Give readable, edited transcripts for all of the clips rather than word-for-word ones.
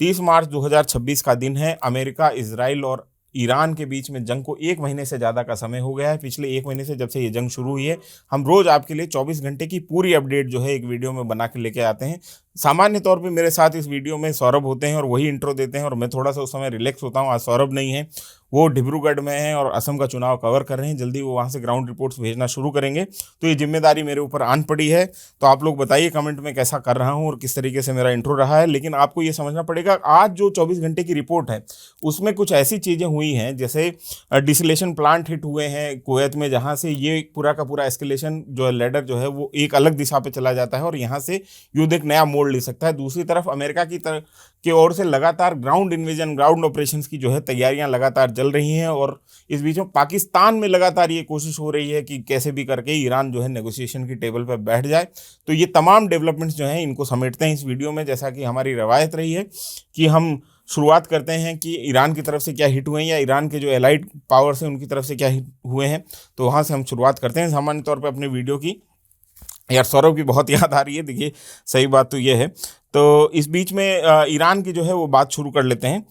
30 मार्च 2026 का दिन है। अमेरिका, इजराइल और ईरान के बीच में जंग को 1 महीने से ज़्यादा का समय हो गया है। पिछले 1 महीने से जब से ये जंग शुरू हुई है, हम रोज़ आपके लिए 24 घंटे की पूरी अपडेट जो है एक वीडियो में बना के लेके आते हैं। सामान्य तौर पे मेरे साथ इस वीडियो में सौरभ होते हैं और वही इंट्रो देते हैं और मैं थोड़ा सा उस समय रिलैक्स होता हूँ। आज सौरभ नहीं है, वो डिब्रूगढ़ में है और असम का चुनाव कवर कर रहे हैं। जल्दी वो वहाँ से ग्राउंड रिपोर्ट्स भेजना शुरू करेंगे, तो ये जिम्मेदारी मेरे ऊपर आन पड़ी है। तो आप लोग बताइए कमेंट में कैसा कर रहा हूँ और किस तरीके से मेरा इंट्रो रहा है। लेकिन आपको ये समझना पड़ेगा, आज जो 24 घंटे की रिपोर्ट है उसमें कुछ ऐसी चीज़ें हुई हैं, जैसे डिसलेशन प्लांट हिट हुए हैं कुवैत में, जहाँ से ये पूरा का पूरा एस्केलेशन जो है लेडर जो है वो एक अलग दिशा पे चला जाता है और यहाँ से युद्ध एक नया मोड़ ले सकता है। दूसरी तरफ अमेरिका की ओर से लगातार ग्राउंड इन्वेजन, ग्राउंड ऑपरेशंस की जो है तैयारियां लगातार चल रही हैं और इस बीच में पाकिस्तान में लगातार ये कोशिश हो रही है कि कैसे भी करके ईरान जो है नेगोशिएशन की टेबल पर बैठ जाए। तो ये तमाम डेवलपमेंट्स जो हैं इनको समेटते हैं इस वीडियो में। जैसा कि हमारी रवायत रही है कि हम शुरुआत करते हैं कि ईरान की तरफ से क्या हिट हुए हैं या ईरान के जो एलाइड पावर्स हैं उनकी तरफ से क्या हिट हुए हैं, तो वहाँ से हम शुरुआत करते हैं सामान्य तौर पर अपने वीडियो की। यार सौरभ की बहुत याद आ रही है, देखिए सही बात तो ये है। तो इस बीच में ईरान की जो है वो बात शुरू कर लेते हैं।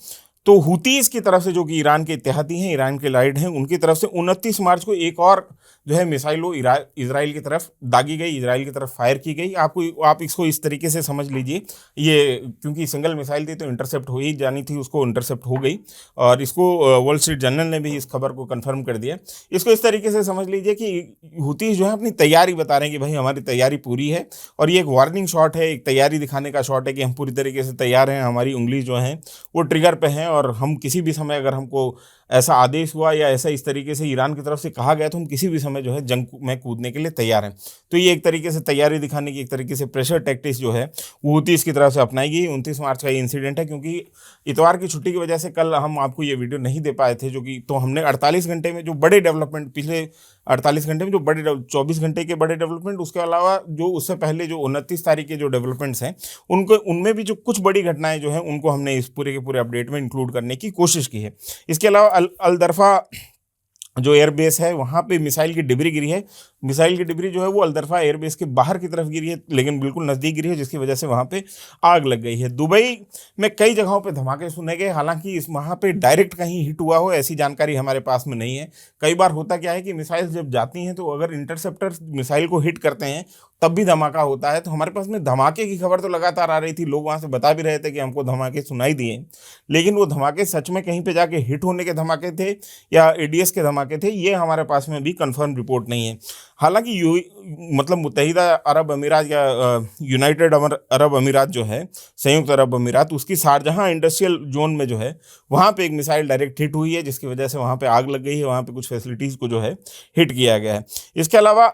तो हुतीज़ की तरफ से, जो कि ईरान के इत्तेहादी हैं, ईरान के एलाइड हैं, उनकी तरफ से 29 मार्च को एक और जो है मिसाइल वो इजराइल की तरफ दागी गई, इजराइल की तरफ फायर की गई। आप इसको इस तरीके से समझ लीजिए, ये क्योंकि सिंगल मिसाइल थी तो इंटरसेप्ट हो ही जानी थी, उसको इंटरसेप्ट हो गई। और इसको वॉल स्ट्रीट जर्नल ने भी इस खबर को कंफर्म कर दिया। इसको इस तरीके से समझ लीजिए कि हुतीज़ जो है अपनी तैयारी बता रहे हैं कि भाई हमारी तैयारी पूरी है, और ये एक वार्निंग शॉट है, एक तैयारी दिखाने का शॉट है कि हम पूरी तरीके से तैयार हैं, हमारी उंगली जो है वो ट्रिगर पे हैं और हम किसी भी समय अगर हमको ऐसा आदेश हुआ या ऐसा इस तरीके से ईरान की तरफ से कहा गया तो हम किसी भी समय जो है जंग में कूदने के लिए तैयार हैं। तो ये एक तरीके से तैयारी दिखाने की, एक तरीके से प्रेशर टैक्टिक्स जो है वो हुतीज़ की तरफ से अपनाई गई। 29 मार्च का ये इंसिडेंट है, क्योंकि इतवार की छुट्टी की वजह से कल हम आपको ये वीडियो नहीं दे पाए थे, जो कि तो हमने 48 घंटे में जो बड़े डेवलपमेंट, पिछले 48 घंटे में जो बड़े 24 घंटे के बड़े डेवलपमेंट, उसके अलावा जो उससे पहले जो 29 तारीख के जो डेवलपमेंट्स हैं उनमें भी जो कुछ बड़ी घटनाएं जो हैं उनको हमने इस पूरे के पूरे अपडेट में इंक्लूड करने की कोशिश की है। इसके अलावा अल-दरफा जो एयरबेस है वहाँ पे मिसाइल की डिबरी गिरी है। मिसाइल की डिबरी जो है वो अल-दरफा एयरबेस के बाहर की तरफ गिरी है, लेकिन बिल्कुल नज़दीक गिरी है, जिसकी वजह से वहाँ पे आग लग गई है। दुबई में कई जगहों पे धमाके सुने गए, हालांकि इस वहाँ पे डायरेक्ट कहीं हिट हुआ हो ऐसी जानकारी हमारे पास में नहीं है। कई बार होता क्या है कि मिसाइल जब जाती हैं तो अगर इंटरसेप्टर मिसाइल को हिट करते हैं तब भी धमाका होता है। तो हमारे पास में धमाके की खबर तो लगातार आ रही थी, लोग वहाँ से बता भी रहे थे कि हमको धमाके सुनाई दिए, लेकिन वो धमाके सच में कहीं पे जाके हिट होने के धमाके थे या एडीएस के धमाके थे, ये हमारे पास में भी कंफर्म रिपोर्ट नहीं है। हालांकि मतलब मुत्तहिदा अरब अमीरात या यूनाइटेड अरब अमीरात जो है, संयुक्त अरब अमीरात, उसकी शारजहां इंडस्ट्रियल जोन में जो है वहाँ पे एक मिसाइल डायरेक्ट हिट हुई है, जिसकी वजह से वहाँ पे आग लग गई है, वहाँ पे कुछ फैसिलिटीज़ को जो है हिट किया गया है। इसके अलावा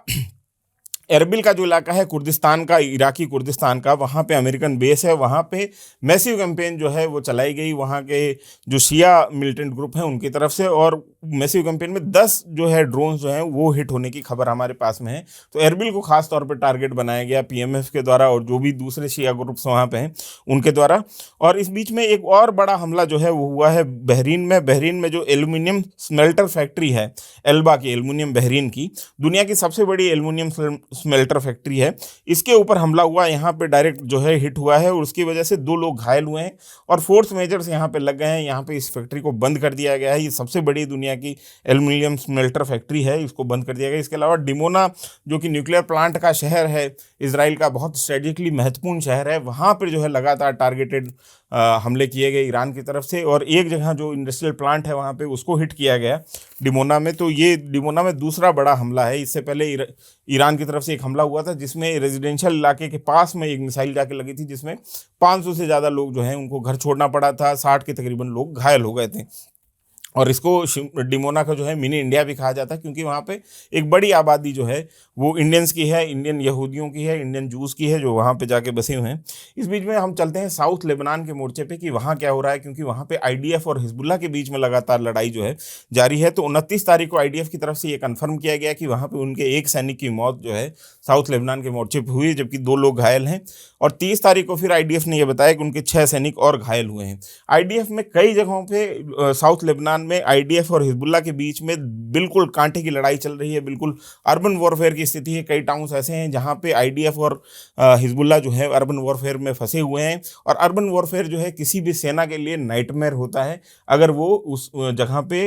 एरबिल का जो इलाका है कुर्दिस्तान का, इराकी कुर्दिस्तान का, वहाँ पे अमेरिकन बेस है, वहाँ पे मैसिव कैंपेन जो है वो चलाई गई वहाँ के जो शिया मिलिटेंट ग्रुप हैं उनकी तरफ से, और मैसिव कैंपेन में 10 जो है ड्रोन्स जो हैं वो हिट होने की खबर हमारे पास में है। तो एरबिल को खास तौर पे टारगेट बनाया गया पीएमएफ के द्वारा और जो भी दूसरे शिया ग्रुप्स वहाँ पे हैं उनके द्वारा। और इस बीच में एक और बड़ा हमला जो है वो हुआ है बहरीन में जो एल्यूमिनियम स्मेल्टर फैक्ट्री है, एल्बा की, एल्यूमिनियम बहरीन की, दुनिया की सबसे बड़ी एल्यूमिनियम स्मेल्टर फैक्ट्री है, इसके ऊपर हमला हुआ। यहाँ पे डायरेक्ट जो है हिट हुआ है और उसकी वजह से 2 लोग घायल हुए हैं और फोर्स मेजर्स यहाँ पे लग गए हैं। यहाँ पे इस फैक्ट्री को बंद कर दिया गया है। ये सबसे बड़ी दुनिया की एल्यूमिनियम स्मेल्टर फैक्ट्री है, इसको बंद कर दिया गया। इसके अलावा डिमोना जो कि न्यूक्लियर प्लांट का शहर है, इजराइल का बहुत स्ट्रेटेजिकली महत्वपूर्ण शहर है, वहाँ पर जो है लगातार टारगेटेड हमले किए गए ईरान की तरफ से। और एक जगह जो इंडस्ट्रियल प्लांट है वहाँ पे उसको हिट किया गया डिमोना में। तो ये डिमोना में दूसरा बड़ा हमला है। इससे पहले ईरान की तरफ से एक हमला हुआ था जिसमें रेजिडेंशियल इलाके के पास में एक मिसाइल जाके लगी थी, जिसमें 500 से ज़्यादा लोग जो हैं उनको घर छोड़ना पड़ा था, 60 के तकरीबन लोग घायल हो गए थे। और इसको डिमोना का जो है मिनी इंडिया भी कहा जाता है, क्योंकि वहाँ पे एक बड़ी आबादी जो है वो इंडियंस की है, इंडियन यहूदियों की है, इंडियन जूस की है, जो वहाँ पे जाके बसे हुए हैं। इस बीच में हम चलते हैं साउथ लेबनान के मोर्चे पे कि वहाँ क्या हो रहा है, क्योंकि वहाँ पे आईडीएफ और हिजबुल्लाह के बीच में लगातार लड़ाई जो है जारी है। तो 29 तारीख को आईडीएफ की तरफ से ये कन्फर्म किया गया कि वहाँ पर उनके एक सैनिक की मौत जो है साउथ लेबनान के मोर्चे पर हुई, जबकि 2 लोग घायल हैं। और 30 तारीख को फिर आईडीएफ ने यह बताया कि उनके 6 सैनिक और घायल हुए हैं। आईडीएफ में कई जगहों पर साउथ लेबनान में आईडीएफ और हिजबुल्लाह के बीच में बिल्कुल कांटे की लड़ाई चल रही है, बिल्कुल अर्बन वॉरफेयर की स्थिति है। कई टाउन्स ऐसे हैं जहां पे आईडीएफ और हिजबुल्लाह जो है अर्बन वॉरफेयर में फंसे हुए हैं। और अर्बन वॉरफेयर जो है किसी भी सेना के लिए नाइटमेयर होता है अगर वो उस जगह पे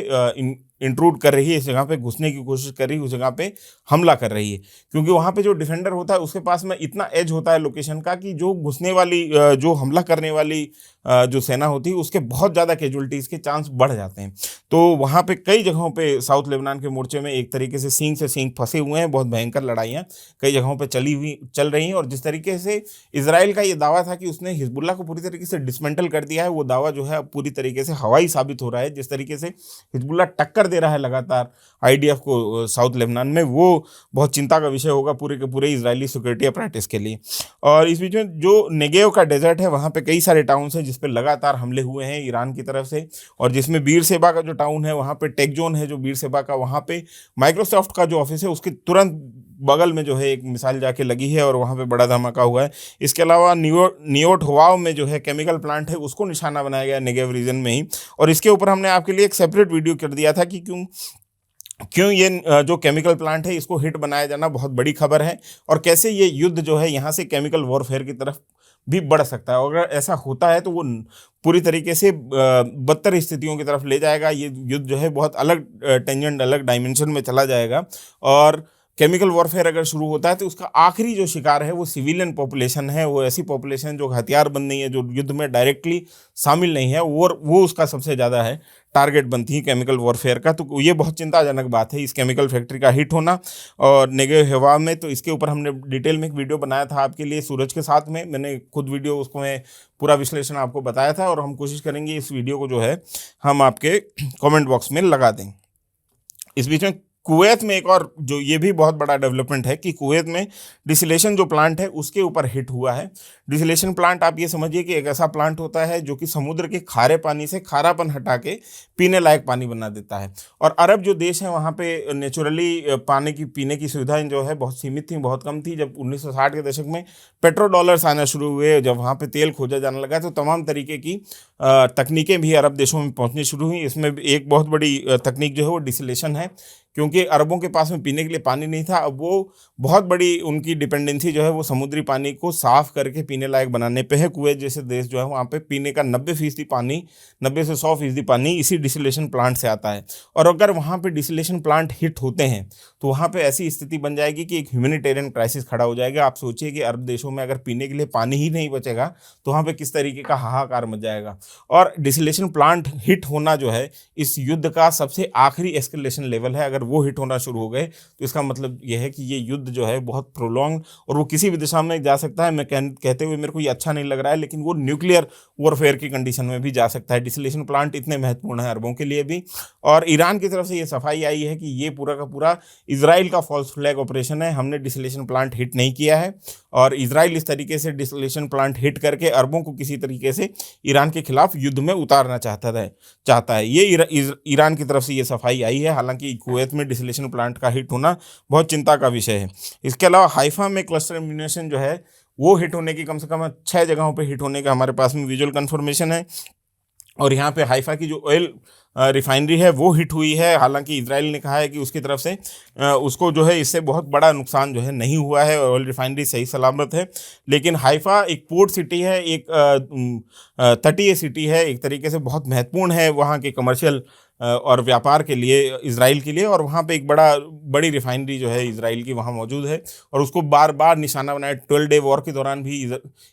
इंट्रूड कर रही है, इस जगह पे घुसने की कोशिश कर रही है, उस जगह पे हमला कर रही है। क्योंकि वहाँ पे जो डिफेंडर होता है उसके पास में इतना एज होता है लोकेशन का कि जो घुसने वाली जो हमला करने वाली जो सेना होती है उसके बहुत ज़्यादा कैजुअलिटीज़ के चांस बढ़ जाते हैं। तो वहाँ पे कई जगहों पे साउथ लेबनान के मोर्चे में एक तरीके से सींग से सींग फंसे हुए हैं। बहुत भयंकर लड़ाइयाँ कई जगहों पे चल रही हैं। और जिस तरीके से इजराइल का ये दावा था कि उसने हिजबुल्लाह को पूरी तरीके से डिसमेंटल कर दिया है, वो दावा जो है अब पूरी तरीके से हवाई साबित हो रहा है। जिस तरीके से हिजबुल्लाह टक्कर दे रहा है लगातार आईडीएफ को साउथ लेबनान में, वो बहुत चिंता का विषय होगा पूरे के पूरे इजरायली सिक्योरिटी अपरेटिस के लिए। और इस बीच में जो नेगेव का डेजर्ट है वहाँ पे कई सारे टाउन्स हैं जिस पे लगातार हमले हुए हैं ईरान की तरफ से। और जिसमें बीर सेबा का जो टाउन है वहाँ पे टेक जोन है जो बीर सेबा का, वहाँ पे माइक्रोसॉफ्ट का जो ऑफिस है उसके तुरंत बगल में जो है एक मिसाइल जाके लगी है और वहाँ पे बड़ा धमाका हुआ है। इसके अलावा नियोट हुआओ में जो है केमिकल प्लांट है उसको निशाना बनाया गया नेगेव रीजन में ही। और इसके ऊपर हमने आपके लिए एक सेपरेट वीडियो कर दिया था कि क्यों ये जो केमिकल प्लांट है इसको हिट बनाया जाना बहुत बड़ी खबर है, और कैसे ये युद्ध जो है यहाँ से केमिकल वॉरफेयर की तरफ भी बढ़ सकता है। और अगर ऐसा होता है तो वो पूरी तरीके से बदतर स्थितियों की तरफ ले जाएगा। ये युद्ध जो है बहुत अलग टेंजेंट, अलग डायमेंशन में चला जाएगा। और केमिकल वॉरफेयर अगर शुरू होता है तो उसका आखिरी जो शिकार है वो सिविलियन पॉपुलेशन है, वो ऐसी पॉपुलेशन जो हथियारबंद नहीं है, जो युद्ध में डायरेक्टली शामिल नहीं है, वो उसका सबसे ज़्यादा है टारगेट बनती है केमिकल वॉरफेयर का। तो ये बहुत चिंताजनक बात है इस केमिकल फैक्ट्री का हिट होना और नेगेव हवा में। तो इसके ऊपर हमने डिटेल में एक वीडियो बनाया था आपके लिए सूरज के साथ में, मैंने खुद वीडियो उसको मैं पूरा विश्लेषण आपको बताया था। और हम कोशिश करेंगे इस वीडियो को जो है हम आपके कमेंट बॉक्स में लगा दें। इस बीच में कुवैत में एक और जो ये भी बहुत बड़ा डेवलपमेंट है कि कुवैत में डिसलेशन जो प्लांट है उसके ऊपर हिट हुआ है। डिसलेशन प्लांट आप ये समझिए कि एक ऐसा प्लांट होता है जो कि समुद्र के खारे पानी से खारापन हटा के पीने लायक पानी बना देता है। और अरब जो देश है वहाँ पे नेचुरली पानी की पीने की सुविधाएं जो है बहुत सीमित थी, बहुत कम थी। जब 1960 के दशक में पेट्रो डॉलर्स आना शुरू हुए, जब वहाँ पे तेल खोजा जाने लगा, तो तमाम तरीके की तकनीकें भी अरब देशों में पहुँचनी शुरू हुई। इसमें एक बहुत बड़ी तकनीक जो है वो डिसलेशन है, क्योंकि अरबों के पास में पीने के लिए पानी नहीं था। अब वो बहुत बड़ी उनकी डिपेंडेंसी जो है वो समुद्री पानी को साफ करके पीने लायक बनाने पे है। कुवैत जैसे देश जो है वहाँ पे पीने का 90% पानी, 90 से 100% पानी इसी डिसलेशन प्लांट से आता है। और अगर वहाँ पे डिसलेशन प्लांट हिट होते हैं तो वहाँ पे ऐसी स्थिति बन जाएगी कि एक ह्यूमैनिटेरियन क्राइसिस खड़ा हो जाएगा। आप सोचिए कि अरब देशों में अगर पीने के लिए पानी ही नहीं बचेगा तो वहाँ पे किस तरीके का हाहाकार मच जाएगा। और डिसलेशन प्लांट हिट होना जो है इस युद्ध का सबसे आखिरी एस्केलेशन लेवल है। अगर वो हिट होना शुरू हो गए तो इसका मतलब यह है कि ये युद्ध जो है बहुत प्रोलॉन्ग और वो किसी भी दिशा में जा सकता है। मैं कहते हुए मेरे को ये अच्छा नहीं लग रहा है, लेकिन वो न्यूक्लियर वॉरफेयर की कंडीशन में भी जा सकता है। डिसलेशन प्लांट इतने महत्वपूर्ण है अरबों के लिए भी। और ईरान की तरफ से ये सफाई आई है कि ये पूरा का पूरा इजराइल का फॉल्स फ्लैग ऑपरेशन है, हमने डिसलेशन प्लांट हिट नहीं किया है। और इजराइल इस तरीके से डिसलेशन प्लांट हिट करके अरबों को किसी तरीके से ईरान के खिलाफ युद्ध में उतारना चाहता है। ये ईरान की तरफ से ये सफाई आई है। हालांकि कुवैत में डिसलेशन प्लांट का हिट होना बहुत चिंता का विषय है। इसके अलावा हाइफा में क्लस्टर एम्यूनेशन जो है वो हिट होने की कम से कम 6 जगहों पे हिट होने का हमारे पास में विजुअल कंफर्मेशन है। और यहाँ पे हाइफा की जो ऑयल रिफाइनरी है वो हिट हुई है। हालांकि इजराइल ने कहा है कि उसकी तरफ से उसको जो है इससे बहुत बड़ा नुकसान जो है नहीं हुआ है, ऑयल रिफाइनरी सही सलामत है। लेकिन हाइफा एक पोर्ट सिटी है, एक तटीय सिटी है, एक तरीके से बहुत महत्वपूर्ण है वहाँ के कमर्शियल और व्यापार के लिए, इजराइल के लिए। और वहाँ पे एक बड़ी रिफाइनरी जो है इजराइल की वहाँ मौजूद है और उसको बार बार निशाना बनाया। 12 डे वॉर के दौरान भी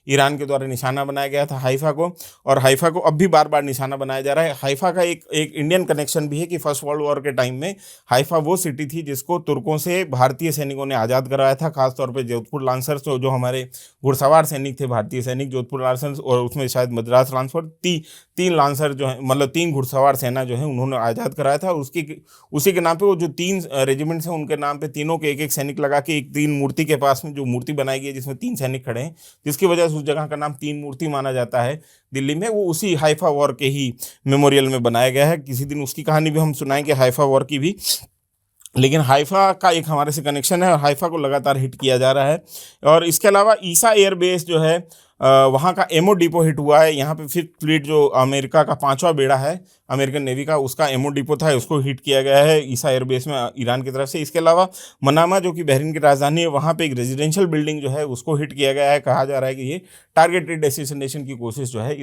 ईरान के द्वारा निशाना बनाया गया था हाइफा को, और हाइफा को अब भी बार बार निशाना बनाया जा रहा है। हाइफा का एक इंडियन कनेक्शन भी है कि फर्स्ट वर्ल्ड वॉर के टाइम में हाइफा वो सिटी थी जिसको तुर्कों से भारतीय सैनिकों ने आज़ाद कराया था। खासतौर पर जोधपुर लांसर्स जो हमारे घुड़सवार सैनिक थे, भारतीय सैनिक जोधपुर लांसर्स, और उसमें शायद मद्रास लांसर, 3 लांसर जो है, मतलब 3 घुड़सवार सेना जो है उन्होंने आज़ाद कराया था। उसी के नाम पे वो जो 3 रेजिमेंट्स हैं उनके नाम पे तीनों के एक सैनिक लगा के एक 3 मूर्ति के पास में जो मूर्ति बनाई गई है जिसमें 3 सैनिक खड़े हैं, जिसकी वजह से उस जगह का नाम 3 मूर्ति माना जाता है दिल्ली में। वो उसी हाइफा वॉर के ही मेमोरियल में बनाया गया है। किसी दिन उसकी कहानी भी हम सुनाएंगे हाइफा वॉर की भी। लेकिन हाइफा का एक हमारे से कनेक्शन है और हाइफा को लगातार हिट किया जा रहा है। और इसके अलावा ईसा एयरबेस जो है वहाँ का एमओ डिपो हिट हुआ है। यहाँ पे फिफ्थ फ्लीट जो अमेरिका का 5वां बेड़ा है अमेरिकन नेवी का, उसका एमओ डिपो था, उसको हिट किया गया है ईसा एयरबेस में ईरान की तरफ से। इसके अलावा मनामा जो कि बहरीन की राजधानी है, वहाँ पे एक रेजिडेंशियल बिल्डिंग जो है उसको हिट किया गया है। कहा जा रहा है कि ये टारगेटेड असैसिनेशन की कोशिश जो है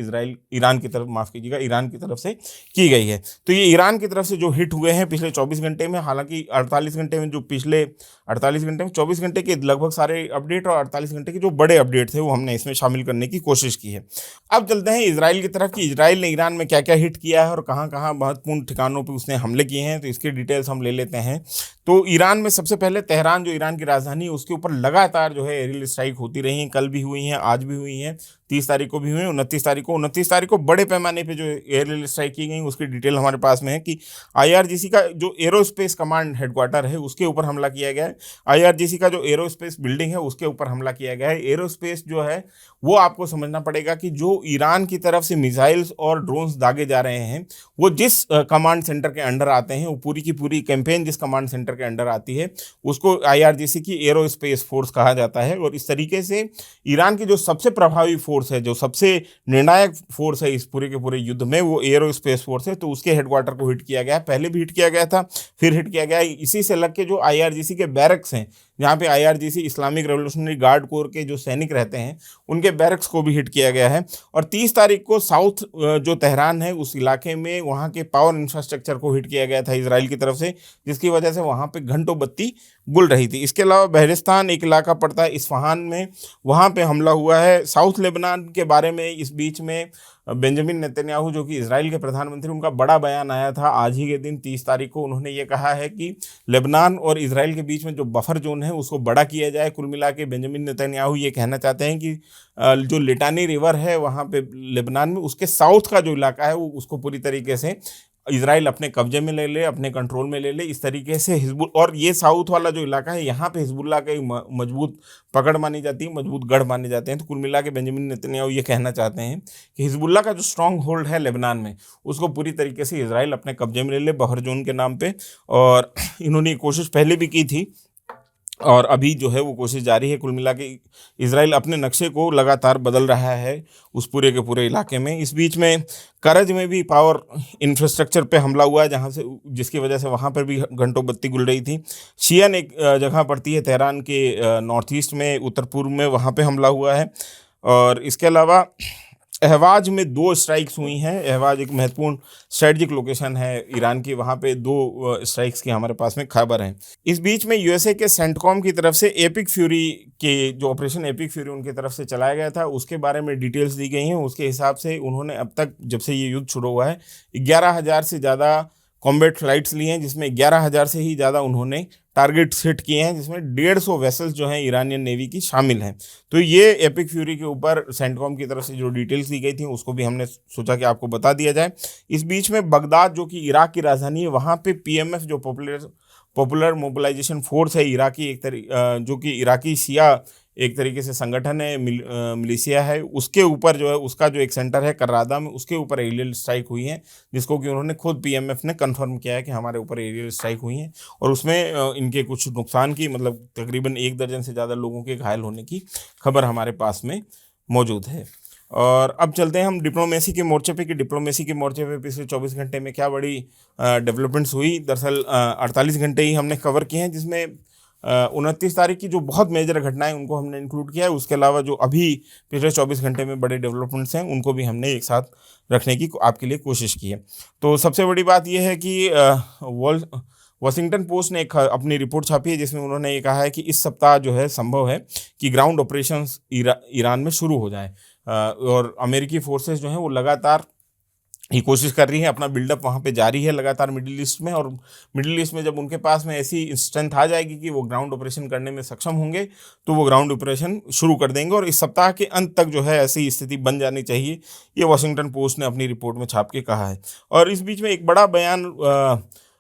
ईरान की तरफ, माफ़ कीजिएगा, ईरान की तरफ से की गई है। तो ये ईरान की तरफ से जो हिट हुए हैं पिछले 24 घंटे में, हालांकि 48 घंटे में, जो पिछले 48 घंटे में 24 घंटे के लगभग सारे अपडेट और 48 घंटे के जो बड़े अपडेट थे वो हमने इसमें शामिल करने की कोशिश की है। अब चलते हैं इजराइल की तरफ कि इजराइल ने ईरान में क्या क्या हिट किया है और कहाँ कहाँ महत्वपूर्ण ठिकानों पर उसने हमले किए हैं। तो इसकी डिटेल्स हम ले लेते हैं। तो ईरान में सबसे पहले तेहरान, जो ईरान की राजधानी है, उसके ऊपर लगातार जो है एरियल स्ट्राइक होती रही हैं। कल भी हुई हैं, आज भी हुई हैं, 30 तारीख को भी हुई, 29 तारीख को बड़े पैमाने पे जो एरियल स्ट्राइक की गई उसकी डिटेल हमारे पास में है कि आईआरजीसी का जो एरोस्पेस कमांड हेडक्वार्टर है उसके ऊपर हमला किया गया है। आईआरजीसी का जो एरोस्पेस बिल्डिंग है उसके ऊपर हमला किया गया है। एरोस्पेस जो है वो आपको समझना पड़ेगा कि जो ईरान की तरफ से मिसाइल्स और ड्रोन्स दागे जा रहे हैं वो जिस कमांड सेंटर के अंडर आते हैं, वो पूरी की पूरी कैंपेन जिस कमांड सेंटर के अंडर आती है उसको आईआरजीसी की एरोस्पेस फोर्स कहा जाता है। और इस तरीके से ईरान की जो सबसे प्रभावी फोर्स है, जो सबसे निर्णायक फोर्स है इस पूरे के पूरे युद्ध में, वो एरोस्पेस फोर्स है। तो उसके हेडक्वार्टर को हिट किया गया है। पहले भी हिट किया गया था, फिर हिट किया गया है। इसी से लग के जो आईआरजीसी के बैरक्स हैं, जहाँ पे IRGC Islamic revolutionary guard core के जो सैनिक रहते हैं उनके बैरक्स को भी हिट किया गया है। और 30 तारीख को साउथ जो तेहरान है उस इलाके में वहाँ के पावर इंफ्रास्ट्रक्चर को हिट किया गया था इजराइल की तरफ से, जिसकी वजह से वहाँ पे घंटों बत्ती गुल रही थी। इसके अलावा बहरिस्तान एक इलाका पड़ता है इस्फहान में, वहाँ पे हमला हुआ है। साउथ लेबनान के बारे में इस बीच में बेंजामिन नेतन्याहू जो कि इजराइल के प्रधानमंत्री, उनका बड़ा बयान आया था आज ही के दिन 30 तारीख को। उन्होंने ये कहा है कि लेबनान और इजराइल के बीच में जो बफर जोन है उसको बड़ा किया जाए। कुल मिला के बेंजामिन नेतन्याहू ये कहना चाहते हैं कि जो लिटानी रिवर है वहाँ पे लेबनान में, उसके साउथ का जो इलाका है वो उसको पूरी तरीके से इजराइल अपने कब्जे में ले ले, अपने कंट्रोल में ले ले। इस तरीके से हिजबुल, और ये साउथ वाला जो इलाका है यहाँ पे हिजबुल्लाह का मजबूत पकड़ मानी जाती है, मजबूत गढ़ माने जाते हैं। तो कुल मिला के बेंजामिन नेतन्याहू ये कहना चाहते हैं कि हिजबुल्लाह का जो स्ट्रॉन्ग होल्ड है लेबनान में उसको पूरी तरीके से इजराइल अपने कब्जे में ले ले, बफर जोन के नाम पे। और इन्होंने कोशिश पहले भी की थी और अभी जो है वो कोशिश जारी है। कुल मिला के इजराइल अपने नक्शे को लगातार बदल रहा है उस पूरे के पूरे इलाके में। इस बीच में करज में भी पावर इंफ्रास्ट्रक्चर पे हमला हुआ है, जहाँ से, जिसकी वजह से वहाँ पर भी घंटों बत्ती गुल रही थी। शियन एक जगह पड़ती है तेहरान के नॉर्थ ईस्ट में, उत्तर पूर्व में, वहाँ पे हमला हुआ है। और इसके अलावा अहवाज में 2 स्ट्राइक्स हुई हैं। अहवाज एक महत्वपूर्ण स्ट्रेटजिक लोकेशन है ईरान की, वहाँ पे 2 स्ट्राइक्स की हमारे पास में खबर है। इस बीच में यूएसए के सेंटकॉम की तरफ से एपिक फ्यूरी के जो ऑपरेशन एपिक फ्यूरी उनकी तरफ से चलाया गया था उसके बारे में डिटेल्स दी गई हैं। उसके हिसाब से उन्होंने अब तक, जब से ये युद्ध शुरू हुआ है, 11,000 से ज़्यादा कॉम्बैट फ्लाइट्स लिए हैं, जिसमें 11,000 से ही ज़्यादा उन्होंने टारगेट्स हिट किए हैं, जिसमें 150 वेसल्स जो हैं ईरानियन नेवी की शामिल हैं। तो ये एपिक फ्यूरी के ऊपर सेंटकॉम की तरफ से जो डिटेल्स दी गई थी उसको भी हमने सोचा कि आपको बता दिया जाए। इस बीच में बगदाद जो कि इराक की राजधानी है, वहाँ पे पीएमएफ जो पॉपुलर मोबिलाइजेशन फोर्स है इराकी, जो कि इराकी शिया एक तरीके से संगठन है, मिलिशिया है, उसके ऊपर जो है उसका जो एक सेंटर है कर्रादा में, उसके ऊपर एरियल स्ट्राइक हुई है, जिसको कि उन्होंने खुद पीएमएफ ने कंफर्म किया है कि हमारे ऊपर एरियल स्ट्राइक हुई है। और उसमें इनके कुछ नुकसान की, मतलब तकरीबन 1 दर्जन से ज़्यादा लोगों के घायल होने की खबर हमारे पास में मौजूद है। और अब चलते हैं हम डिप्लोमेसी के मोर्चे पे कि डिप्लोमेसी के मोर्चे पे पिछले 24 घंटे में क्या बड़ी डेवलपमेंट्स हुई। दरअसल 48 घंटे ही हमने कवर किए हैं, जिसमें 29 तारीख की जो बहुत मेजर घटनाएं उनको हमने इंक्लूड किया है। उसके अलावा जो अभी पिछले 24 घंटे में बड़े डेवलपमेंट्स हैं उनको भी हमने एक साथ रखने की आपके लिए कोशिश की है। तो सबसे बड़ी बात यह है कि वॉशिंगटन पोस्ट ने एक अपनी रिपोर्ट छापी है, जिसमें उन्होंने ये कहा है कि इस सप्ताह जो है संभव है कि ग्राउंड ऑपरेशंस ईरान में शुरू हो जाए। और अमेरिकी फोर्सेस जो हैं वो लगातार ये कोशिश कर रही है, अपना बिल्डअप वहाँ पे जारी है लगातार मिडिल ईस्ट में। और मिडिल ईस्ट में जब उनके पास में ऐसी स्ट्रेंथ आ जाएगी कि वो ग्राउंड ऑपरेशन करने में सक्षम होंगे तो वो ग्राउंड ऑपरेशन शुरू कर देंगे। और इस सप्ताह के अंत तक जो है ऐसी स्थिति बन जानी चाहिए, ये वॉशिंगटन पोस्ट ने अपनी रिपोर्ट में छाप के कहा है। और इस बीच में एक बड़ा बयान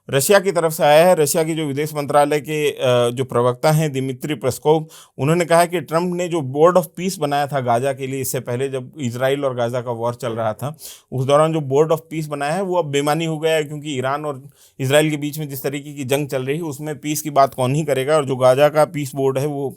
रशिया की तरफ से आया है। रशिया की जो विदेश मंत्रालय के जो प्रवक्ता हैं दिमित्री पेस्कोव, उन्होंने कहा कि ट्रंप ने जो बोर्ड ऑफ पीस बनाया था गाजा के लिए, इससे पहले जब इजराइल और गाजा का वॉर चल रहा था, उस दौरान जो बोर्ड ऑफ पीस बनाया है वो अब बेमानी हो गया है, क्योंकि ईरान और इसराइल के बीच में जिस तरीके की जंग चल रही है उसमें पीस की बात कौन ही करेगा। और जो गाजा का पीस बोर्ड है वो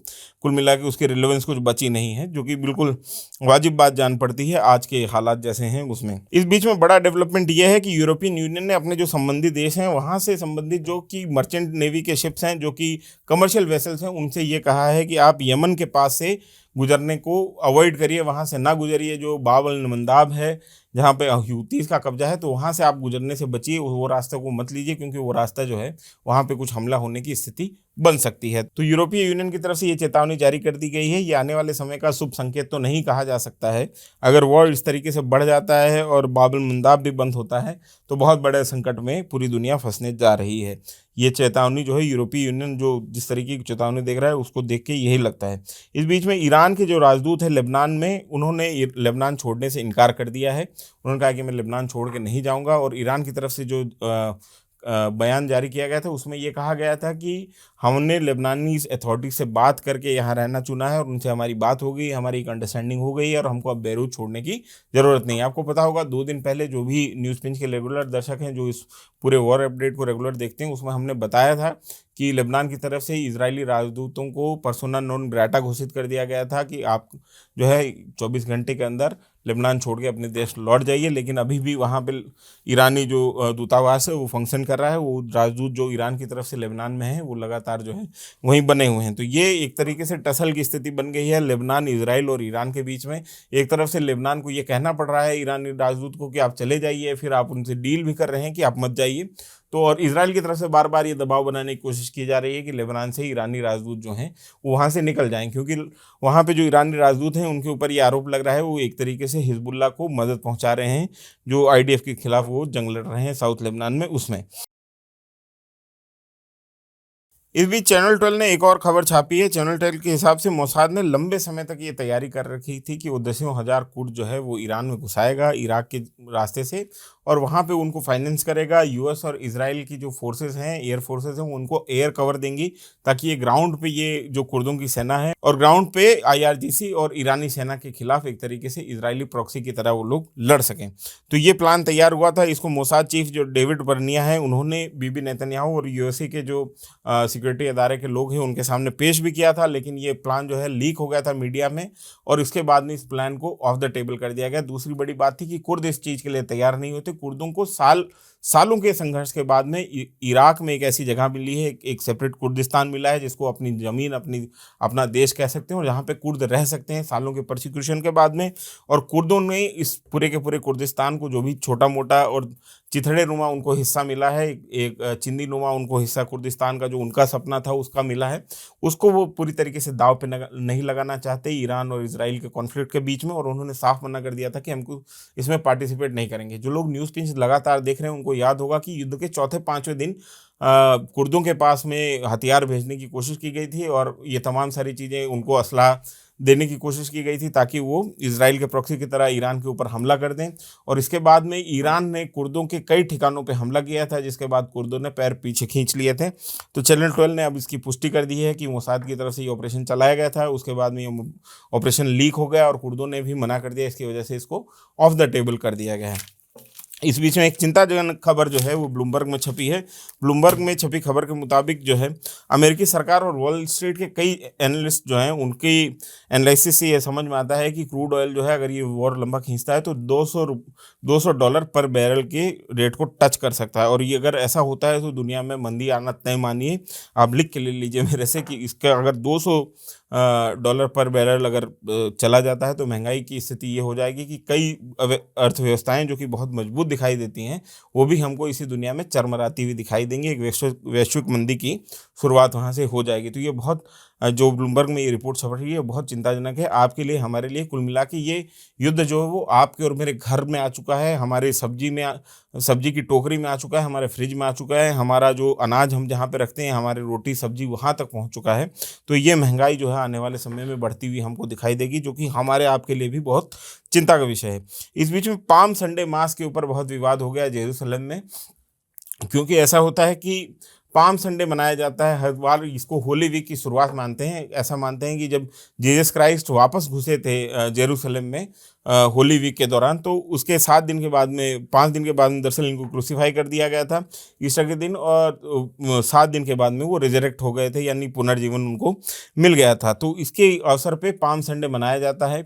कुल मिला के उसकी रिलेवेंस कुछ बची नहीं है, जो कि बिल्कुल वाजिब बात जान पड़ती है आज के हालात जैसे हैं उसमें। इस बीच में बड़ा डेवलपमेंट यह है कि यूरोपियन यूनियन ने अपने जो संबंधित देश हैं वहाँ से संबंधित जो कि मर्चेंट नेवी के शिप्स हैं, जो कि कमर्शियल वेसल्स हैं, उनसे ये कहा है कि आप यमन के पास से गुजरने को अवॉइड करिए, वहाँ से ना गुजरिए। जो बाब अल मंदाब है जहाँ पे हूतीस का कब्जा है, तो वहाँ से आप गुजरने से बचिए, वो रास्ते को मत लीजिए, क्योंकि वो रास्ता जो है वहाँ पे कुछ हमला होने की स्थिति बन सकती है। तो यूरोपीय यूनियन की तरफ से ये चेतावनी जारी कर दी गई है। ये आने वाले समय का शुभ संकेत तो नहीं कहा जा सकता है। अगर वॉर इस तरीके से बढ़ जाता है और बाब अल मंदाब भी बंद होता है तो बहुत बड़े संकट में पूरी दुनिया फंसने जा रही है। ये चेतावनी जो है यूरोपीय यूनियन जो जिस तरीके की चेतावनी देख रहा है उसको देख के यही लगता है। इस बीच में ईरान के जो राजदूत है लेबनान में, उन्होंने लेबनान छोड़ने से इनकार कर दिया है। उन्होंने कहा कि मैं लेबनान छोड़ के नहीं जाऊंगा। और ईरान की तरफ से जो बयान जारी किया गया था उसमें ये कहा गया था कि हमने लेबनानी अथॉरिटी से बात करके यहाँ रहना चुना है और उनसे हमारी बात हो गई, हमारी एक अंडरस्टैंडिंग हो गई है और हमको अब बेरूत छोड़ने की ज़रूरत नहीं है। आपको पता होगा 2 दिन पहले जो भी न्यूज़ पिंच के रेगुलर दर्शक हैं जो इस पूरे वॉर अपडेट को रेगुलर देखते हैं, उसमें हमने बताया था कि लेबनान की तरफ से इजरायली राजदूतों को पर्सोना नॉन ग्राटा घोषित कर दिया गया था कि आप जो है 24 घंटे के अंदर लेबनान छोड़ के अपने देश लौट जाइए। लेकिन अभी भी वहाँ पे ईरानी जो दूतावास है वो फंक्शन कर रहा है। वो राजदूत जो ईरान की तरफ से लेबनान में है वो लगातार जो है वहीं बने हुए हैं। तो ये एक तरीके से टसल की स्थिति बन गई है लेबनान, इजराइल और ईरान के बीच में। एक तरफ से लेबनान को ये कहना पड़ रहा है ईरानी राजदूत को कि आप चले जाइए, फिर आप उनसे डील भी कर रहे हैं कि आप मत जाइए। तो और इजराइल की तरफ से बार बार ये दबाव बनाने की कोशिश की जा रही है कि लेबनान से ईरानी राजदूत जो हैं वो वहाँ से निकल जाएं, क्योंकि वहाँ पे जो ईरानी राजदूत हैं उनके ऊपर ये आरोप लग रहा है वो एक तरीके से हिजबुल्लाह को मदद पहुँचा रहे हैं, जो आईडीएफ के खिलाफ वो जंग लड़ रहे हैं साउथ लेबनान में उसमें। इस बीच चैनल 12 ने एक और खबर छापी है। चैनल 12 के हिसाब से मोसाद ने लंबे समय तक ये तैयारी कर रखी थी कि वो दसियों हजार कुर्द जो है वो ईरान में घुसाएगा इराक के रास्ते से, और वहाँ पे उनको फाइनेंस करेगा। यूएस और इजराइल की जो फोर्सेस हैं, एयर फोर्सेस हैं, वो उनको एयर कवर देंगी ताकि ये ग्राउंड पे ये जो कुर्दों की सेना है और ग्राउंड पे आईआरजीसी और ईरानी सेना के खिलाफ एक तरीके से इजरायली प्रॉक्सी की तरह वो लोग लड़ सकें। तो ये प्लान तैयार हुआ था। इसको मोसाद चीफ जो डेविड बर्निया है उन्होंने बीबी नेतन्याहू और यूएसए के जो सिक्योरिटी अदारे के लोग हैं उनके सामने पेश भी किया था, लेकिन ये प्लान जो है लीक हो गया था मीडिया में और इसके बाद में इस प्लान को ऑफ द टेबल कर दिया गया। दूसरी बड़ी बात थी कि कुर्द इस चीज़ के लिए तैयार नहीं होते। कुर्दों को सालों के संघर्ष के बाद में इराक में एक ऐसी जगह मिली है, एक सेपरेट कुर्दिस्तान मिला है जिसको अपनी ज़मीन अपना देश कह सकते हैं और जहाँ पे कुर्द रह सकते हैं सालों के परसिक्यूशन के बाद में। और कुर्दों ने इस पूरे के पूरे कुर्दिस्तान को जो भी छोटा मोटा और चिथड़े नुमा उनको हिस्सा मिला है, एक चिंदी नुमा उनको हिस्सा कुर्दिस्तान का जो उनका सपना था उसका मिला है, उसको वो पूरी तरीके से दाव पे नहीं लगाना चाहते ईरान और इजराइल के कॉन्फ्लिक्ट के बीच में। और उन्होंने साफ मना कर दिया था कि हमको इसमें पार्टिसिपेट नहीं करेंगे। जो लोग न्यूज़ पिंच लगातार देख रहे हैं उनको याद होगा कि युद्ध के चौथे पांचवें दिन कुर्दों के पास में हथियार भेजने की कोशिश की गई थी और ये तमाम सारी चीज़ें उनको असलाह देने की कोशिश की गई थी ताकि वो इजराइल के प्रॉक्सी की तरह ईरान के ऊपर हमला कर दें। और इसके बाद में ईरान ने कुर्दों के कई ठिकानों पे हमला किया था, जिसके बाद कुर्दों ने पैर पीछे खींच लिए थे। तो चैनल 12 ने अब इसकी पुष्टि कर दी है कि मोसाद की तरफ से ये ऑपरेशन चलाया गया था। उसके बाद में ये ऑपरेशन लीक हो गया और कुर्दों ने भी मना कर दिया, इसकी वजह से इसको ऑफ द टेबल कर दिया गया है। इस बीच में एक चिंताजनक खबर जो है वो ब्लूमबर्ग में छपी है। ब्लूमबर्ग में छपी खबर के मुताबिक जो है अमेरिकी सरकार और वॉल स्ट्रीट के कई एनालिस्ट जो हैं उनकी एनालिसिस से ये समझ में आता है कि क्रूड ऑयल जो है अगर ये वॉर लंबा खींचता है तो $200 पर बैरल के रेट को टच कर सकता है। और ये अगर ऐसा होता है तो दुनिया में मंदी आना तय मानिए। आप लिख के ले लीजिए मेरे से कि इसका अगर $200 पर बैरल अगर चला जाता है तो महंगाई की स्थिति ये हो जाएगी कि कई अर्थव्यवस्थाएं जो कि बहुत मजबूत दिखाई देती हैं वो भी हमको इसी दुनिया में चरमराती हुई दिखाई देंगी। एक वैश्विक मंदी की शुरुआत वहाँ से हो जाएगी। तो ये बहुत जो ब्लूमबर्ग में ये रिपोर्ट छप रही है बहुत चिंताजनक है आपके लिए, हमारे लिए। कुल मिला के ये युद्ध जो है वो आपके और मेरे घर में आ चुका है, हमारे सब्जी की टोकरी में आ चुका है, हमारे फ्रिज में आ चुका है, हमारा जो अनाज हम जहाँ पे रखते हैं हमारे रोटी सब्जी वहाँ तक पहुँच चुका है। तो ये महंगाई जो है आने वाले समय में बढ़ती हुई हमको दिखाई देगी, जो कि हमारे आपके लिए भी बहुत चिंता का विषय है। इस बीच में पाम संडे मास के ऊपर बहुत विवाद हो गया जेरूसलम में। क्योंकि ऐसा होता है कि पाम संडे मनाया जाता है हर बार, इसको होली वीक की शुरुआत मानते हैं। ऐसा मानते हैं कि जब जीसस क्राइस्ट वापस घुसे थे जेरूशलेम में होली वीक के दौरान, तो उसके 7 दिन के बाद में, 5 दिन के बाद में दरअसल इनको क्रूसीफाई कर दिया गया था ईस्टर के दिन, और 7 दिन के बाद में वो रिजरेक्ट हो गए थे, यानी पुनर्जीवन उनको मिल गया था। तो इसके अवसर पे पाम संडे मनाया जाता है,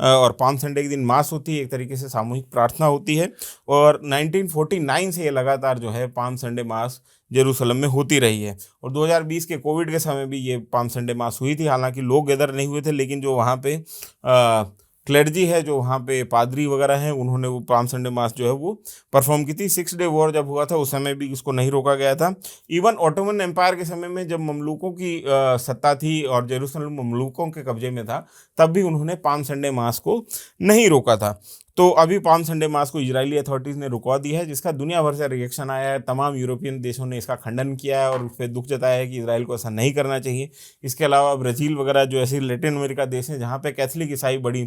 और पाम संडे के दिन मास होती है, एक तरीके से सामूहिक प्रार्थना होती है। और 1949 से ये लगातार जो है पाम संडे मास जेरूशलम में होती रही है। और 2020 के कोविड के समय भी ये पाम संडे मास हुई थी, हालांकि लोग गैदर नहीं हुए थे, लेकिन जो वहाँ पे क्लेर्जी है, जो वहाँ पे पादरी वगैरह हैं, उन्होंने वो पाम संडे मास जो है वो परफॉर्म की थी। 6 डे वॉर जब हुआ था उस समय भी इसको नहीं रोका गया था। इवन ऑटोमन एम्पायर के समय में, जब ममलूकों की सत्ता थी और जेरूशलम ममलूकों के कब्जे में था, तब भी उन्होंने पाम संडे मास को नहीं रोका था। तो अभी पाम संडे मास को इजरायली अथॉरिटीज़ ने रुकवा दिया है, जिसका दुनिया भर से रिएक्शन आया है। तमाम यूरोपियन देशों ने इसका खंडन किया है और उस पर दुख जताया है कि इजराइल को ऐसा नहीं करना चाहिए। इसके अलावा ब्राज़ील वगैरह जो ऐसे लैटिन अमेरिका देश हैं जहाँ पे कैथलिक ईसाई बड़ी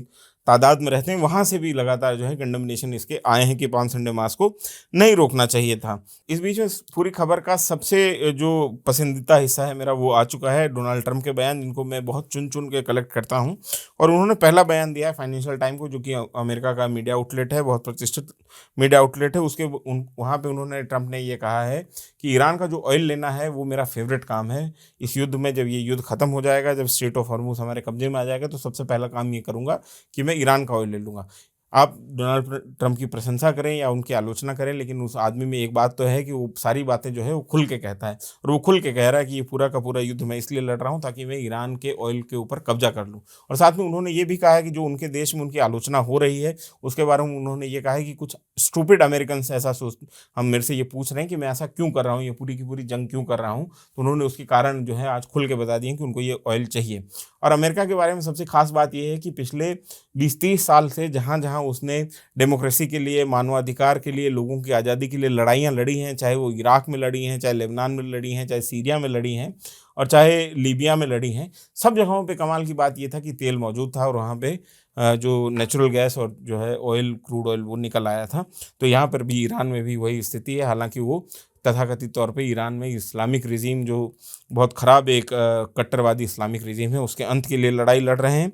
तादाद में रहते हैं, वहाँ से भी लगातार जो है कंडमनेशन इसके आए हैं कि पाम संडे मास को नहीं रोकना चाहिए था। इस बीच में पूरी खबर का सबसे जो पसंदीदा हिस्सा है मेरा, वो आ चुका है, डोनाल्ड ट्रंप के बयान, जिनको मैं बहुत चुन चुन के कलेक्ट करता हूँ। और उन्होंने पहला बयान दिया है फाइनेंशियल टाइम को, जो कि अमेरिका का मीडिया आउटलेट है, बहुत प्रतिष्ठित मीडिया आउटलेट है। उसके वहाँ पे उन्होंने, ट्रंप ने ये कहा है कि ईरान का जो ऑयल लेना है वो मेरा फेवरेट काम है। इस युद्ध में, जब ये युद्ध खत्म हो जाएगा, जब स्ट्रेट ऑफ हॉर्मूज हमारे कब्जे में आ जाएगा, तो सबसे पहला काम ये करूँगा कि मैं ईरान का ऑयल ले लूँगा। आप डोनाल्ड ट्रंप की प्रशंसा करें या उनकी आलोचना करें, लेकिन उस आदमी में एक बात तो है कि वो सारी बातें जो है वो खुल के कहता है, और वो खुल के कह रहा है कि ये पूरा का पूरा युद्ध मैं इसलिए लड़ रहा हूँ ताकि मैं ईरान के ऑयल के ऊपर कब्जा कर लूँ। और साथ में उन्होंने ये भी कहा है कि जो उनके देश में उनकी आलोचना हो रही है, उसके बारे में उन्होंने ये कहा है कि कुछ स्टूपिड अमेरिकन ऐसा सोच, हम मेरे से ये पूछ रहे हैं कि मैं ऐसा क्यों कर रहा हूँ, ये पूरी की पूरी जंग क्यों कर रहा हूँ। तो उन्होंने उसके कारण जो है आज खुल के बता दिए कि उनको ये ऑयल चाहिए। और अमेरिका के बारे में सबसे खास बात यह है कि पिछले 20-30 साल से जहाँ जहाँ उसने डेमोक्रेसी के लिए, मानवाधिकार के लिए, लोगों की आज़ादी के लिए लड़ाइयाँ लड़ी हैं, चाहे वो इराक में लड़ी हैं, चाहे लेबनान में लड़ी हैं, चाहे सीरिया में लड़ी हैं, और चाहे लीबिया में लड़ी हैं, सब जगहों पे कमाल की बात ये था कि तेल मौजूद था, और वहाँ पे जो नेचुरल गैस और जो है ऑयल, क्रूड ऑयल, वो निकल आया था। तो यहाँ पर भी, ईरान में भी वही स्थिति है। हालांकि वो तथाकथित तौर पे ईरान में इस्लामिक रिजीम, जो बहुत ख़राब एक कट्टरवादी इस्लामिक रिजीम है, उसके अंत के लिए लड़ाई लड़ रहे हैं।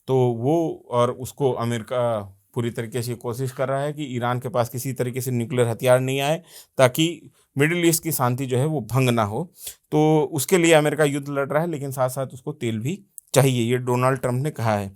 तो वो, और उसको अमेरिका पूरी तरीके से कोशिश कर रहा है कि ईरान के पास किसी तरीके से न्यूक्लियर हथियार नहीं आए, ताकि मिडिल ईस्ट की शांति जो है वो भंग ना हो। तो उसके लिए अमेरिका युद्ध लड़ रहा है, लेकिन साथ साथ उसको तेल भी चाहिए, ये डोनाल्ड ट्रंप ने कहा है।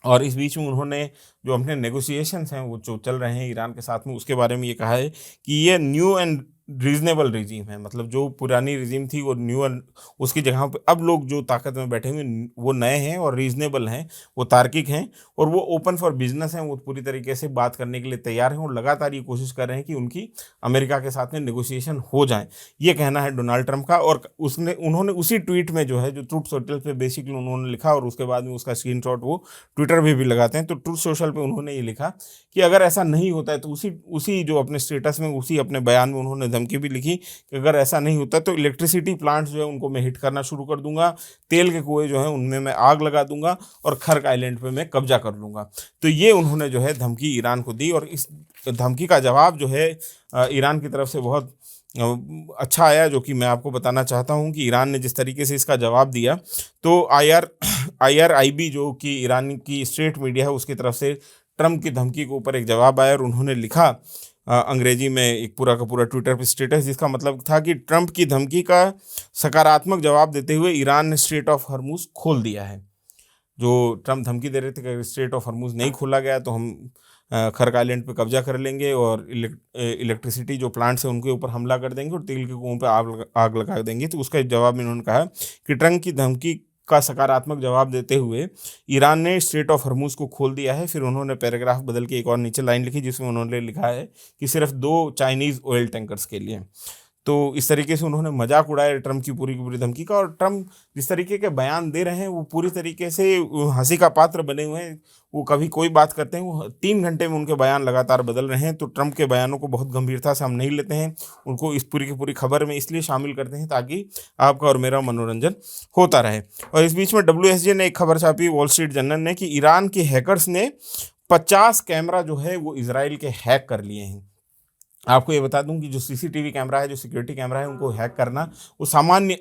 और इस बीच में उन्होंने जो अपने नेगोशिएशंस हैं वो जो चल रहे हैं ईरान के साथ में, उसके बारे में ये कहा है कि ये न्यू एंड रीजनेबल रिजीम है। मतलब जो पुरानी रिजीम थी वो न्यू एंड, उसकी जगह पे अब लोग जो ताकत में बैठे हुए वो नए हैं और रीजनेबल हैं, वो तार्किक हैं, और वो ओपन फॉर बिजनेस हैं। वो पूरी तरीके से बात करने के लिए तैयार हैं, और लगातार ये कोशिश कर रहे हैं कि उनकी अमेरिका के साथ में नेगोशिएशन हो जाए। ये कहना है डोनाल्ड ट्रंप का। और उन्होंने उसी ट्वीट में जो है, जो ट्रूथ सोशल पे बेसिकली उन्होंने लिखा, और उसके बाद में उसका स्क्रीनशॉट वो ट्विटर पे भी लगाते हैं, तो ट्रूथ सोशल पे उन्होंने ये लिखा कि अगर ऐसा नहीं होता है, तो उसी जो अपने स्टेटस में, उसी अपने बयान में उन्होंने धमकी भी लिखी कि अगर ऐसा नहीं होता तो इलेक्ट्रिसिटी प्लांट्स जो है उनको मैं हिट करना शुरू कर दूंगा, तेल के कुएं जो है उनमें मैं आग लगा दूंगा, और खर्क आइलैंड पे मैं कब्जा कर लूंगा। तो ये उन्होंने जो है धमकी ईरान को दी, और इस धमकी का जवाब जो है ईरान की तरफ से बहुत अच्छा आया, जो कि मैं आपको बताना चाहता हूं कि ईरान ने जिस तरीके से इसका जवाब दिया, तो IRIB जो कि ईरान की स्टेट मीडिया है, उसकी तरफ से ट्रंप की धमकी के ऊपर एक जवाब आया, और उन्होंने लिखा अंग्रेजी में एक पूरा का पूरा ट्विटर पे स्टेटस, जिसका मतलब था कि ट्रंप की धमकी का सकारात्मक जवाब देते हुए ईरान ने स्ट्रेट ऑफ हॉर्मूज खोल दिया है। जो ट्रंप धमकी दे रहे थे कि अगर स्ट्रेट ऑफ हॉर्मूज नहीं खोला गया तो हम खर्क आइलैंड पे कब्जा कर लेंगे, और इलेक्ट्रिसिटी जो प्लांट्स हैं उनके ऊपर हमला कर देंगे, और तेल के कुओं पे आग लगा देंगे। तो उसका जवाब में उन्होंने कहा कि ट्रंप की धमकी का सकारात्मक जवाब देते हुए ईरान ने स्ट्रेट ऑफ हॉर्मूज को खोल दिया है। फिर उन्होंने पैराग्राफ बदल के एक और नीचे लाइन लिखी, जिसमें उन्होंने लिखा है कि सिर्फ 2 चाइनीज़ ऑयल टैंकर्स के लिए। तो इस तरीके से उन्होंने मजाक उड़ाया ट्रंप की पूरी धमकी का। और ट्रंप जिस तरीके के बयान दे रहे हैं वो पूरी तरीके से हंसी का पात्र बने हुए हैं। वो कभी कोई बात करते हैं, वो 3 घंटे में उनके बयान लगातार बदल रहे हैं। तो ट्रंप के बयानों को बहुत गंभीरता से हम नहीं लेते हैं, उनको इस पूरी की पूरी खबर में इसलिए शामिल करते हैं ताकि आपका और मेरा मनोरंजन होता रहे। और इस बीच में WSJ ने एक खबर छापी, वॉल स्ट्रीट जर्नल ने, कि ईरान के हैकर्स ने 50 कैमरा जो है वो इसराइल के हैक कर लिए हैं। आपको ये बता दूं कि जो सीसीटीवी कैमरा है, जो सिक्योरिटी कैमरा है, उनको हैक करना वो सामान्य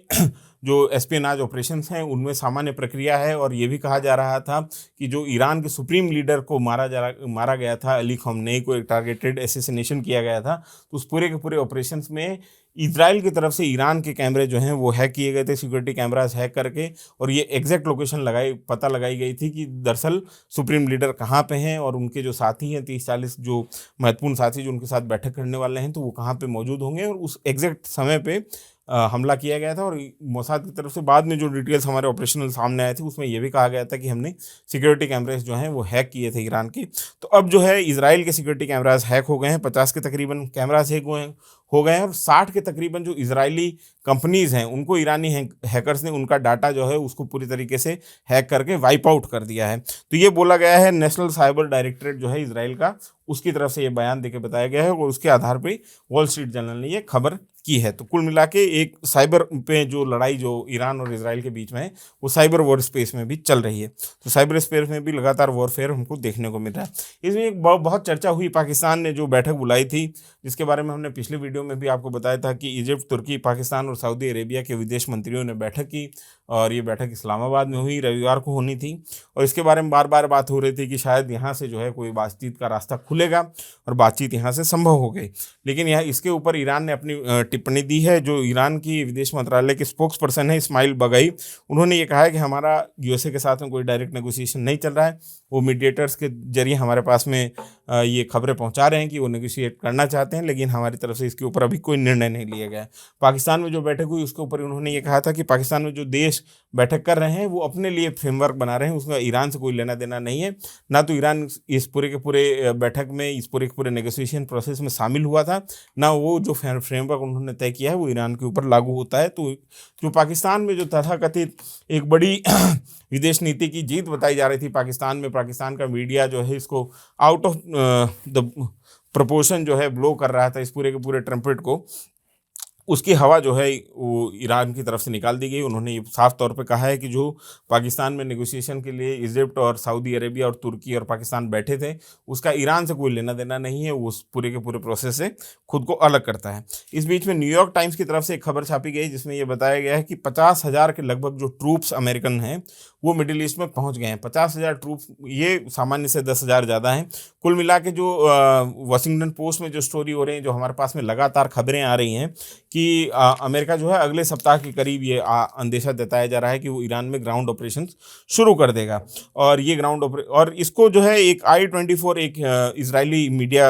जो एस्पियोनाज ऑपरेशंस हैं उनमें सामान्य प्रक्रिया है। और ये भी कहा जा रहा था कि जो ईरान के सुप्रीम लीडर को मारा गया था, अली खamenei को एक टारगेटेड असैसिनेशन किया गया था, तो उस पूरे के पूरे ऑपरेशंस में इजराइल की तरफ से ईरान के कैमरे जो हैं वो हैक किए गए थे, सिक्योरिटी कैमरास हैक करके। और ये एग्जैक्ट लोकेशन पता लगाई गई थी कि दरअसल सुप्रीम लीडर कहाँ पे हैं और उनके जो साथी हैं 30-40 जो महत्वपूर्ण साथी जो उनके साथ बैठक करने वाले हैं, तो वो कहाँ पे मौजूद होंगे। और उस एग्जैक्ट समय पे हमला किया गया था। और मोसाद की तरफ से बाद में जो डिटेल्स हमारे ऑपरेशनल सामने आए थे उसमें ये भी कहा गया था कि हमने सिक्योरिटी कैमरेज जो हैं वो हैक किए थे ईरान के। तो अब जो है इजराइल के सिक्योरिटी कैमराज हैक हो गए हैं, 50 के तकरीबन कैमराज हैक हो गए हैं। और 60 के तकरीबन जो इजरायली कंपनीज हैं उनको ईरानी हैकर्स ने उनका डाटा जो है उसको पूरी तरीके से हैक करके वाइप आउट कर दिया है। तो ये बोला गया है, नेशनल साइबर डायरेक्टरेट जो है इजराइल का, उसकी तरफ से ये बयान देके बताया गया है और उसके आधार पे वॉल स्ट्रीट जर्नल ने ये खबर की है। तो कुल मिला के एक साइबर पे जो लड़ाई जो ईरान और इजराइल के बीच में है वो साइबर वॉर स्पेस में भी चल रही है। तो साइबर स्पेस में भी लगातार वॉरफेयर हमको देखने को मिल रहा है। इसमें एक बहुत चर्चा हुई, पाकिस्तान ने जो बैठक बुलाई थी जिसके बारे में हमने पिछले वीडियो में भी आपको बताया था कि इजिप्ट, तुर्की, पाकिस्तान और सऊदी अरेबिया के विदेश मंत्रियों ने बैठक की और ये बैठक इस्लामाबाद में हुई, रविवार को होनी थी। और इसके बारे में बार बार बात हो रही थी कि शायद यहाँ से जो है कोई बातचीत का रास्ता खुलेगा और बातचीत यहाँ से संभव हो गई। लेकिन यहाँ इसके ऊपर ईरान ने अपनी टिप्पणी दी है। जो ईरान की विदेश मंत्रालय के स्पोक्स पर्सन है इस्माइल बगई, उन्होंने ये कहा है कि हमारा यूएसए के साथ में कोई डायरेक्ट नेगोशिएशन नहीं चल रहा है। वो मीडिएटर्स के जरिए हमारे पास में ये खबरें पहुंचा रहे हैं कि वो नेगोशिएट करना चाहते हैं, लेकिन हमारी तरफ से इसके ऊपर अभी कोई निर्णय नहीं लिया गया है। पाकिस्तान में जो बैठक हुई उसके ऊपर उन्होंने ये कहा था कि पाकिस्तान में जो देश बैठक कर रहे हैं वो अपने लिए फ्रेमवर्क बना रहे हैं, उसमें ईरान से कोई लेना देना नहीं है। ना तो ईरान इस पूरे के पूरे बैठक में, इस पूरे के पूरे नेगोशिएशन प्रोसेस में शामिल हुआ था, ना वो जो फ्रेमवर्क उन्होंने तय किया है वो ईरान के ऊपर लागू होता है। तो जो पाकिस्तान में जो तथाकथित एक बड़ी विदेश नीति की जीत बताई जा रही थी पाकिस्तान में, पाकिस्तान का मीडिया जो है इसको आउट ऑफ द प्रपोर्शन जो है ब्लो कर रहा था इस पूरे के पूरे ट्रम्पेट को, उसकी हवा जो है वो ईरान की तरफ से निकाल दी गई। उन्होंने ये साफ तौर पे कहा है कि जो पाकिस्तान में नेगोशिएशन के लिए इजिप्ट और सऊदी अरेबिया और तुर्की और पाकिस्तान बैठे थे उसका ईरान से कोई लेना देना नहीं है, वो उस पूरे के पूरे प्रोसेस से खुद को अलग करता है। इस बीच में न्यूयॉर्क टाइम्स की तरफ से एक खबर छापी गई जिसमें यह बताया गया है कि 50,000 के लगभग जो ट्रूप्स अमेरिकन हैं वो मिडिल ईस्ट में पहुँच गए हैं। 50,000 ट्रूप्स, ये सामान्य से 10,000 ज़्यादा हैं। कुल मिला के जो वाशिंगटन पोस्ट में जो स्टोरी हो रही है, जो हमारे पास में लगातार खबरें आ रही हैं कि अमेरिका जो है अगले सप्ताह के करीब ये अंदेशा जताया जा रहा है कि वो ईरान में ग्राउंड ऑपरेशंस शुरू कर देगा। और ये और इसको जो है एक I-24 एक इजरायली मीडिया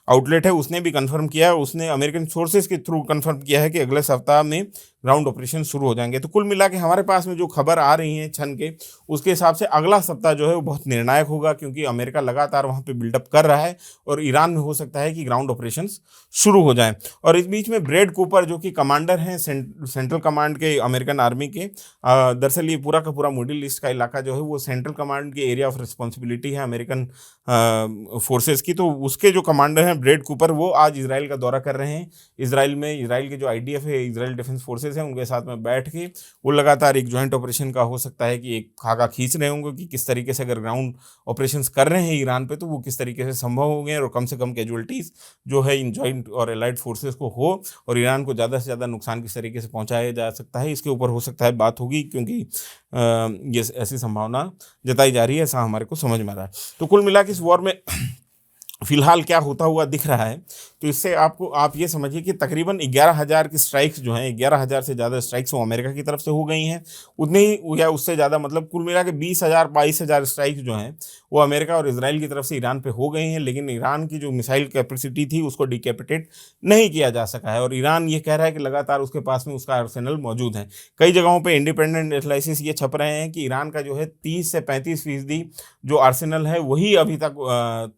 आउटलेट है उसने भी कंफर्म किया है, उसने अमेरिकन सोर्सेज के थ्रू कंफर्म किया है कि अगले सप्ताह में ग्राउंड ऑपरेशन शुरू हो जाएंगे। तो कुल मिला के हमारे पास में जो खबर आ रही है क्षण के, उसके हिसाब से अगला सप्ताह जो है वो बहुत निर्णायक होगा, क्योंकि अमेरिका लगातार वहाँ पे बिल्डअप कर रहा है और ईरान में हो सकता है कि ग्राउंड ऑपरेशंस शुरू हो जाएं। और इस बीच में ब्रैड कूपर जो कि कमांडर हैं सेंट्रल कमांड के अमेरिकन आर्मी के, दरअसल ये पूरा का पूरा मिडिल ईस्ट का इलाका जो है वो सेंट्रल कमांड के एरिया ऑफ रिस्पॉन्सिबिलिटी है अमेरिकन फोर्सेस की। तो उसके जो कमांडर हैं ब्रैड कूपर, वो आज इसराइल का दौरा कर रहे हैं। इसराइल के जो IDF है, इसराइल डिफेंस फोर्सेस हैं, उनके साथ में बैठ के वो लगातार एक जॉइंट ऑपरेशन का हो सकता है कि एक खाका खींच रहे होंगे कि किस तरीके से अगर ग्राउंड ऑपरेशंस कर रहे हैं ईरान पे तो वो किस तरीके से संभव होंगे और कम से कम कैजुअलिटीज़ जो है इन जॉइंट और एलाइड फोर्सेस को हो और ईरान को ज़्यादा से ज़्यादा नुकसान किस तरीके से पहुंचाया जा सकता है, इसके ऊपर हो सकता है बात होगी, क्योंकि ये ऐसी संभावना जताई जा रही है, ऐसा हमारे को समझ में आ रहा है। तो कुल मिला के इस वॉर में फिलहाल क्या होता हुआ दिख रहा है, तो इससे आप ये समझिए कि तकरीबन 11,000 की स्ट्राइक्स जो हैं, 11,000 से ज़्यादा स्ट्राइक्स वो अमेरिका की तरफ से हो गई हैं। उतनी ही या उससे ज़्यादा, मतलब कुल मिला के 20,000 22,000 स्ट्राइक्स जो हैं वो अमेरिका और इजराइल की तरफ से ईरान पे हो गई हैं। लेकिन ईरान की जो मिसाइल कैपेसिटी थी उसको डिकैपिटेट नहीं किया जा सका है और ईरान ये कह रहा है कि लगातार उसके पास में उसका आर्सेनल मौजूद है। कई जगहों पर इंडिपेंडेंट एनालिसिस ये छप रहे हैं कि ईरान का जो है 30 से 35% जो आर्सेनल है वही अभी तक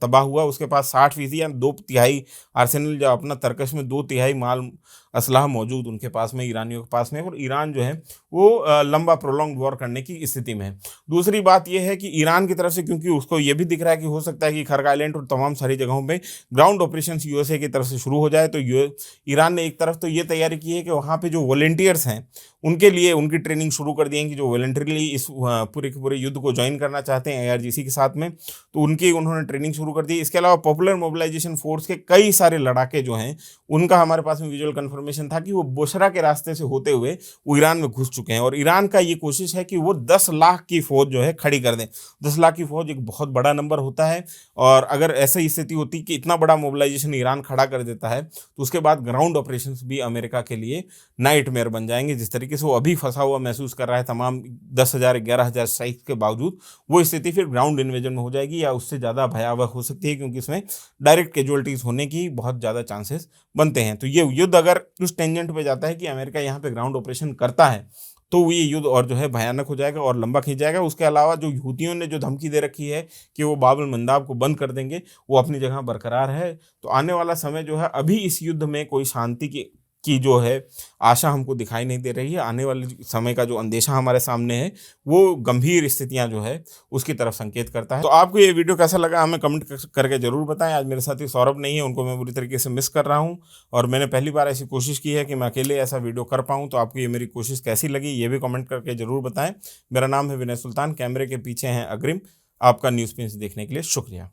तबाह हुआ, उसके पास 60% या 2/3 आर्सेनल जो अपना तरकश में 2/3 माल असलहा मौजूद उनके पास में, ईरानियों के पास में, और ईरान जो है वो लंबा प्रोलॉन्ग वॉर करने की स्थिति में है। दूसरी बात यह है कि ईरान की तरफ से, क्योंकि उसको ये भी दिख रहा है कि हो सकता है कि खर्ग आइलैंड और तमाम सारी जगहों पे ग्राउंड ऑपरेशंस यूएसए की तरफ से शुरू हो जाए, तो ईरान ने एक तरफ तो ये तैयारी की है कि वहाँ पे जो वॉलेंटियर्स हैं उनके लिए उनकी ट्रेनिंग शुरू कर दी है कि जो वॉलेंटरीली इस पूरे के पूरे युद्ध को ज्वाइन करना चाहते हैं ARGC के साथ में, तो उनकी उन्होंने ट्रेनिंग शुरू कर दी। इसके अलावा पॉपुलर मोबिलाइजेशन फोर्स के कई सारे लड़ाके जो हैं उनका हमारे पास में विजुअल कंफर्मेशन था कि वो बुशरा के रास्ते से होते हुए वो ईरान में घुस चुके हैं, और ईरान का ये कोशिश है कि वो 10 लाख की फौज जो है खड़ी कर दें। 10 लाख की फौज एक बहुत बड़ा नंबर होता है, और अगर ऐसी स्थिति होती कि इतना बड़ा मोबिलाइजेशन ईरान खड़ा कर देता है तो उसके बाद ग्राउंड ऑपरेशंस भी अमेरिका के लिए नाइटमेयर बन जाएंगे। जिस तरीके से वो अभी फंसा हुआ महसूस कर रहा है तमाम 10,000 11,000 स्ट्राइक के बावजूद, वो स्थिति फिर ग्राउंड इन्वेजन में हो जाएगी या उससे ज़्यादा भयावह हो सकती है, क्योंकि इसमें डायरेक्ट कैजुअलिटीज होने की बहुत ज़्यादा चांसेस बनते हैं। तो ये युद्ध अगर उस टेंजेंट पे जाता है कि अमेरिका यहाँ पे ग्राउंड ऑपरेशन करता है तो ये युद्ध और जो है भयानक हो जाएगा और लंबा खींच जाएगा। उसके अलावा जो हूतियों ने जो धमकी दे रखी है कि वो बाब अल मंदाब को बंद कर देंगे, वो अपनी जगह बरकरार है। तो आने वाला समय जो है, अभी इस युद्ध में कोई शांति की जो है आशा हमको दिखाई नहीं दे रही है। आने वाले समय का जो अंदेशा हमारे सामने है वो गंभीर स्थितियां जो है उसकी तरफ संकेत करता है। तो आपको ये वीडियो कैसा लगा हमें कमेंट करके जरूर बताएं। आज मेरे साथी सौरभ नहीं है, उनको मैं बुरी तरीके से मिस कर रहा हूं, और मैंने पहली बार ऐसी कोशिश की है कि मैं अकेले ऐसा वीडियो कर पाऊँ। तो आपको ये मेरी कोशिश कैसी लगी ये भी कमेंट करके जरूर बताएं। मेरा नाम है विनय सुल्तान, कैमरे के पीछे हैं अग्रिम। आपका न्यूज़ पिंच देखने के लिए शुक्रिया।